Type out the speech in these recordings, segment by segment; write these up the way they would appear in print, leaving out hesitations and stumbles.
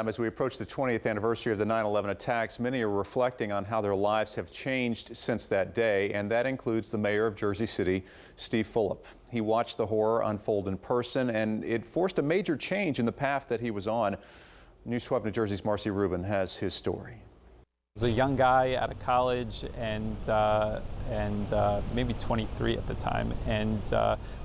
As we approach the 20th anniversary of the 9/11 attacks, many are reflecting on how their lives have changed since that day, and that includes the mayor of Jersey City, Steve Fulop. He watched the horror unfold in person, and it forced a major change in the path that he was on. News 12 New Jersey's Marcy Rubin has his story. I was a young guy out of college and maybe 23 at the time, and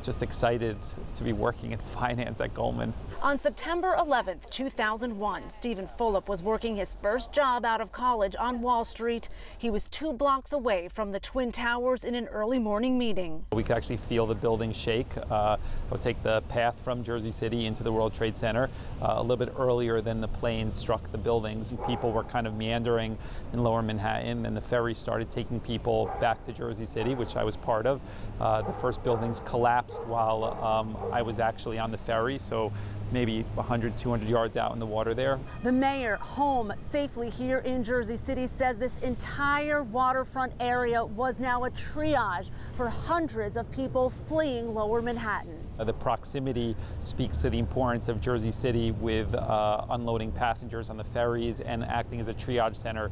just excited to be working in finance at Goldman. On September 11th, 2001, Steven Fulop was working his first job out of college on Wall Street. He was 2 blocks away from the Twin Towers in an early morning meeting. We could actually feel the building shake. I would take the path from Jersey City into the World Trade Center a little bit earlier than the plane struck the buildings. People were kind of meandering in lower Manhattan, and the ferry started taking people back to Jersey City, which I was part of. The first buildings collapsed while I was actually on the ferry, so maybe 100, 200 yards out in the water there. The mayor, home safely here in Jersey City, says this entire waterfront area was now a triage for hundreds of people fleeing lower Manhattan. The proximity speaks to the importance of Jersey City with unloading passengers on the ferries and acting as a triage center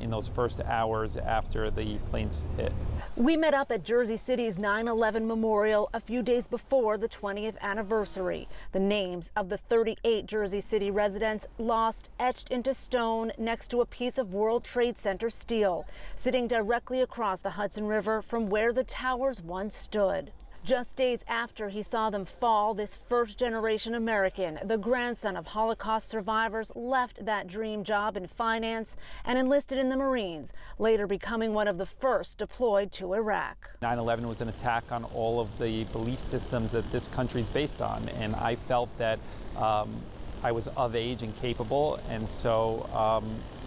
in those first hours after the planes hit. We met up at Jersey City's 9/11 memorial a few days before the 20th anniversary. The names of the 38 Jersey City residents lost etched into stone next to a piece of World Trade Center steel, sitting directly across the Hudson River from where the towers once stood. Just days after he saw them fall, this first-generation American, the grandson of Holocaust survivors, left that dream job in finance and enlisted in the Marines, later becoming one of the first deployed to Iraq. 9/11 was an attack on all of the belief systems that this country is based on, and I felt that I was of age and capable, and so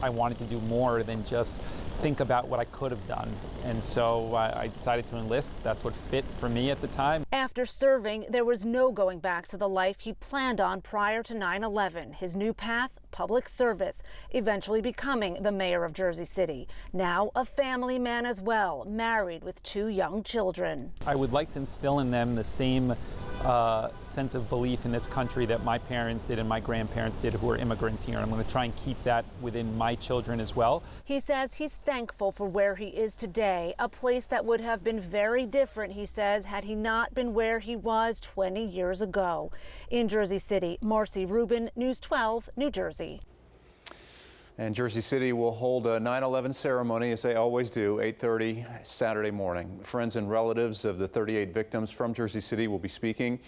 I wanted to do more than just think about what I could have done. And so I decided to enlist. That's what fit for me at the time. After serving, there was no going back to the life he planned on prior to 9/11. His new path, public service, eventually becoming the mayor of Jersey City. Now a family man as well, married with 2 young children. I would like to instill in them the same sense of belief in this country that my parents did and my grandparents did, who are immigrants here. I'm going to try and keep that within my children as well. He says he's thankful for where he is today, a place that would have been very different, he says, had he not been where he was 20 years ago. In Jersey City, Marcy Rubin, News 12, New Jersey. And Jersey City will hold a 9/11 ceremony, as they always do, 8:30 Saturday morning. Friends and relatives of the 38 victims from Jersey City will be speaking.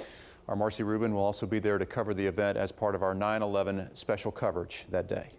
Our Marcy Rubin will also be there to cover the event as part of our 9/11 special coverage that day.